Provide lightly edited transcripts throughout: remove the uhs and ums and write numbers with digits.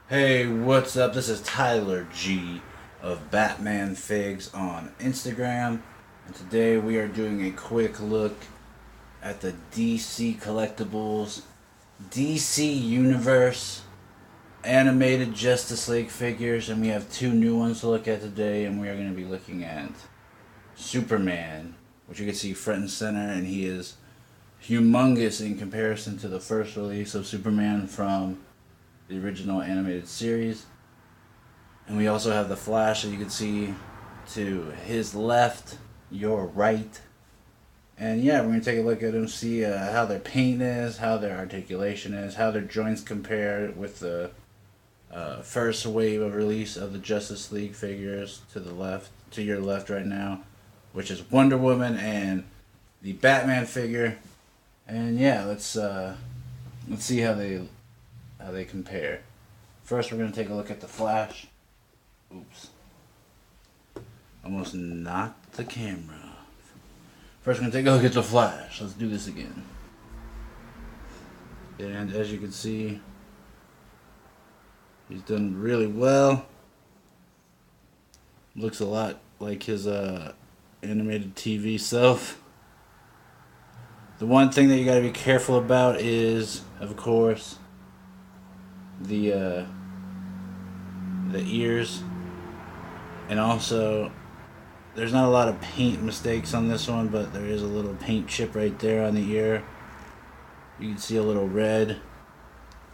Hey, what's up? This is Tyler G of Batman Figs on Instagram, and today we are doing a quick look at the DC Collectibles DC Universe animated Justice League figures, and we have two new ones to look at today, and we are going to be looking at Superman, which you can see front and center, and he is humongous in comparison to the first release of Superman from the original animated series. And we also have the Flash that you can see to his left, your right. And yeah, we're going to take a look at them, see how their paint is, how their articulation is, how their joints compare with the first wave of release of the Justice League figures to the left, to your left right now, which is Wonder Woman and the Batman figure. And yeah, let's see how they compare. First, we're going to take a look at the Flash. Oops. Almost knocked the camera off. First, we're going to take a look at the Flash. Let's do this again. And as you can see, he's done really well. Looks a lot like his animated TV self. The one thing that you got to be careful about is, of course, the ears, and also there's not a lot of paint mistakes on this one, but there is a little paint chip right there on the ear. You can see a little red,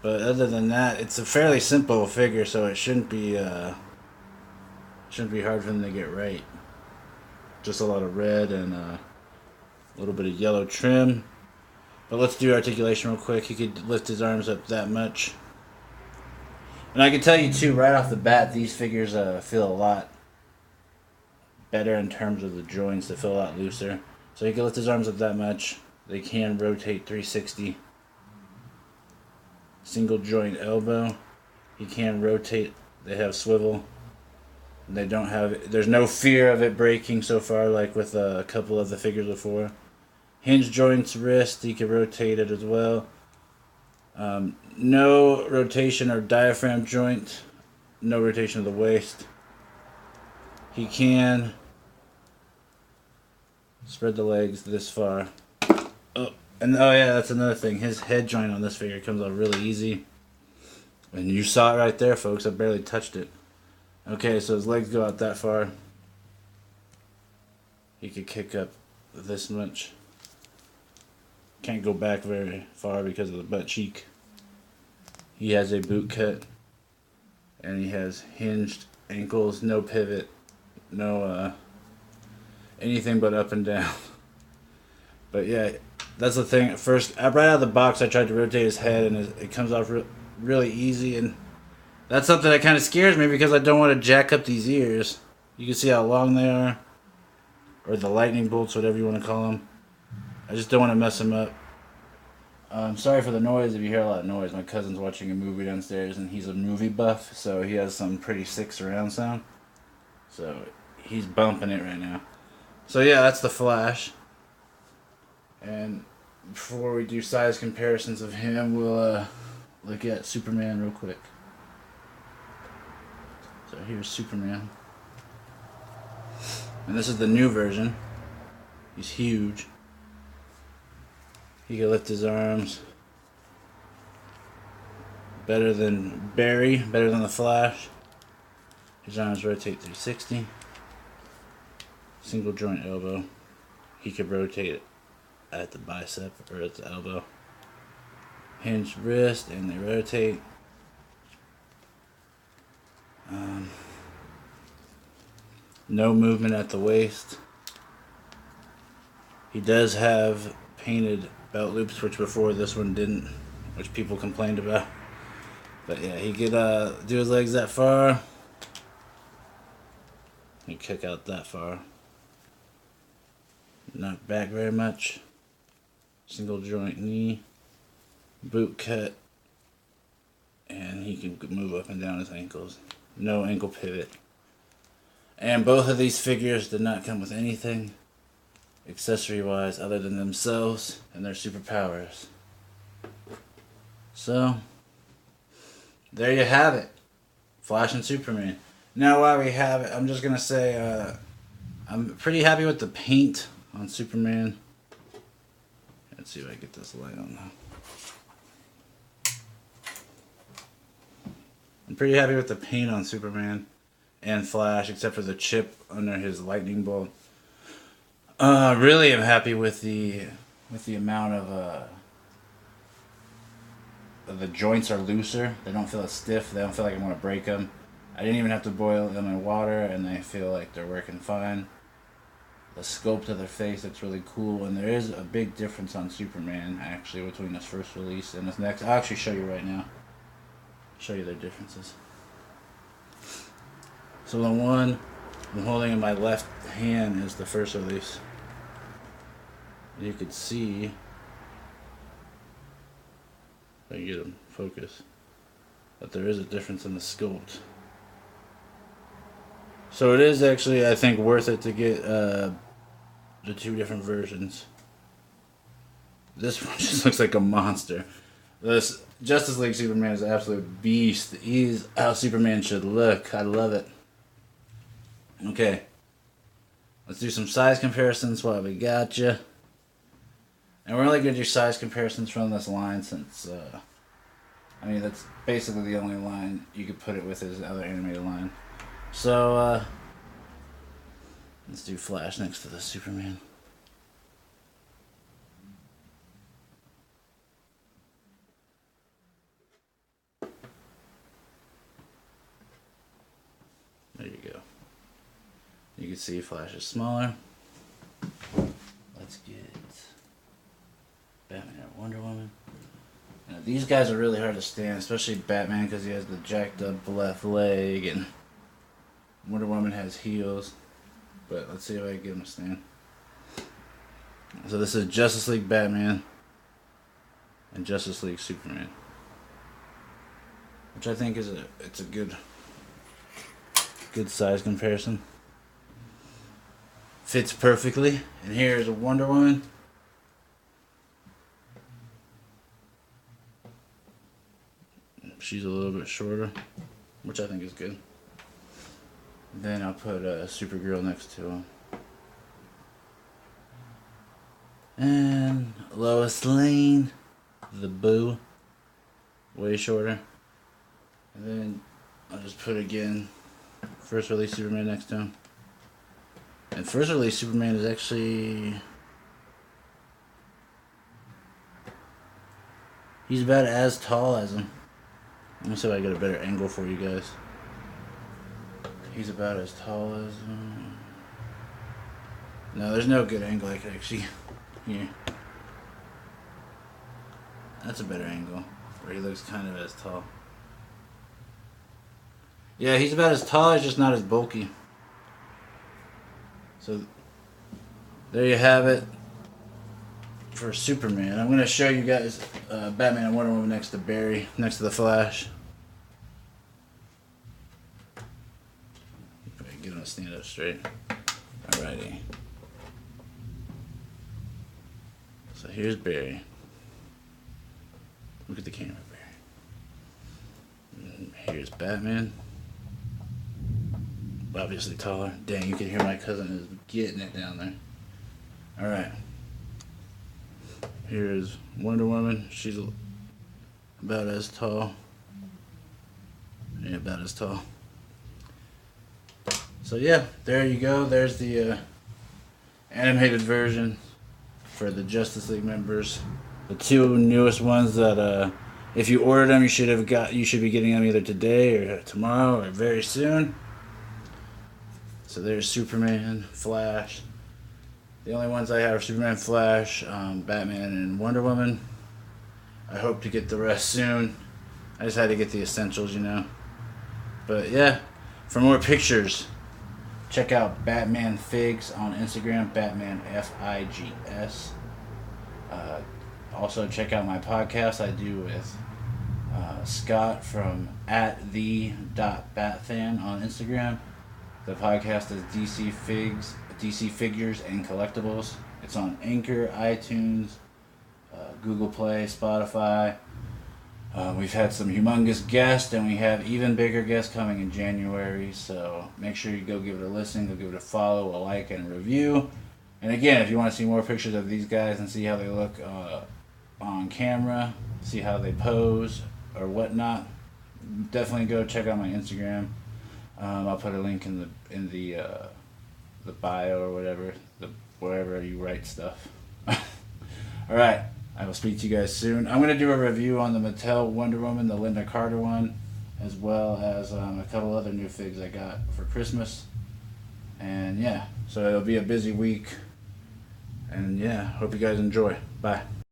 but other than that, it's a fairly simple figure, so it shouldn't be hard for them to get right. Just a lot of red and a little bit of yellow trim. But let's do articulation real quick. He could lift his arms up that much. And I can tell you too, right off the bat, these figures feel a lot better in terms of the joints. They feel a lot looser. So he can lift his arms up that much. They can rotate 360. Single joint elbow. He can rotate. They have swivel. They don't have. There's no fear of it breaking so far, like with a couple of the figures before. Hinge joints, wrist. He can rotate it as well. No rotation or diaphragm joint. No rotation of the waist. He can spread the legs this far. Oh yeah, that's another thing. His head joint on this figure comes out really easy. And you saw it right there, folks. I barely touched it. Okay, so his legs go out that far. He could kick up this much. Can't go back very far because of the butt cheek. He has a boot cut, and he has hinged ankles, no pivot, no anything but up and down. But yeah, that's the thing. At first, right out of the box, I tried to rotate his head, and it comes off really easy, and that's something that kind of scares me because I don't want to jack up these ears. You can see how long they are, or the lightning bolts, whatever you want to call them. I just don't want to mess them up. Sorry for the noise if you hear a lot of noise. My cousin's watching a movie downstairs, and he's a movie buff, so he has some pretty sick surround sound. So he's bumping it right now. So yeah, that's the Flash. And before we do size comparisons of him, we'll look at Superman real quick. So here's Superman. And this is the new version. He's huge. He can lift his arms better than Barry, better than the Flash. His arms rotate 360. Single joint elbow. He could rotate it at the bicep or at the elbow. Hinged wrist, and they rotate. No movement at the waist. He does have painted belt loops, which before this one didn't, which people complained about. But yeah, he could do his legs that far. He kick out that far. Not back very much. Single joint knee. Boot cut. And he can move up and down his ankles. No ankle pivot. And both of these figures did not come with anything accessory wise other than themselves and their superpowers. So there you have it. Flash and Superman. Now, while we have it, I'm just gonna say I'm pretty happy with the paint on Superman. Let's see if I get this light on now. I'm pretty happy with the paint on Superman and Flash, except for the chip under his lightning bolt. Really, I'm happy with the amount of the joints are looser. They don't feel as stiff. They don't feel like I'm gonna break them. I didn't even have to boil them in water, and they feel like they're working fine. The sculpt of their face looks really cool, and there is a big difference on Superman actually between this first release and this next. I'll actually show you right now. Show you their differences. So the one I'm holding in my left hand is the first release. You could see, if I can get them focus, that there is a difference in the sculpt. So it is actually, I think, worth it to get the two different versions. This one just looks like a monster. This Justice League Superman is an absolute beast. He's how Superman should look. I love it. Okay. Let's do some size comparisons while we got you. And we're only going to do size comparisons from this line since, I mean, that's basically the only line you could put it with is the other animated line. So, let's do Flash next to the Superman. There you go. You can see Flash is smaller. Let's get Batman and Wonder Woman. Now, these guys are really hard to stand, especially Batman because he has the jacked up left leg, and Wonder Woman has heels. But let's see if I can get him to stand. So this is Justice League Batman and Justice League Superman, which I think is it's a good size comparison. Fits perfectly. And here is a Wonder Woman. She's a little bit shorter, which I think is good. Then I'll put a Supergirl next to him. And Lois Lane, the Boo, way shorter. And then I'll just put again first release Superman next to him. And first release Superman is actually, he's about as tall as him. Let me see if I get a better angle for you guys. He's about as tall as him. No, there's no good angle I could actually. Here. That's a better angle, where he looks kind of as tall. Yeah, he's about as tall, he's just not as bulky. So, there you have it for Superman. I'm going to show you guys Batman and Wonder Woman next to Barry, next to the Flash. If I can get him to stand up straight. Alrighty. So here's Barry. Look at the camera, Barry. And here's Batman. Obviously taller. Dang, you can hear my cousin is getting it down there. Alright. Here's Wonder Woman. She's about as tall. Yeah, about as tall. So yeah, there you go. There's the animated version for the Justice League members. The two newest ones that if you ordered them, you should be getting them either today or tomorrow or very soon. So there's Superman, Flash. The only ones I have are Superman, Flash, Batman, and Wonder Woman. I hope to get the rest soon. I just had to get the essentials, you know. But yeah, for more pictures, check out Batman Figs on Instagram, Batman Figs. Also check out my podcast I do with Scott from @the.batfan on Instagram. The podcast is DC Figures and Collectibles. It's on Anchor, iTunes, Google Play, Spotify. We've had some humongous guests, and we have even bigger guests coming in January. So make sure you go give it a listen, go give it a follow, a like, and a review. And again, if you want to see more pictures of these guys and see how they look on camera, see how they pose or whatnot, definitely go check out my Instagram. I'll put a link in the bio or whatever, wherever you write stuff. All right. I will speak to you guys soon. I'm going to do a review on the Mattel Wonder Woman, the Linda Carter one, as well as a couple other new figs I got for Christmas. And yeah, so it'll be a busy week. And yeah, hope you guys enjoy. Bye.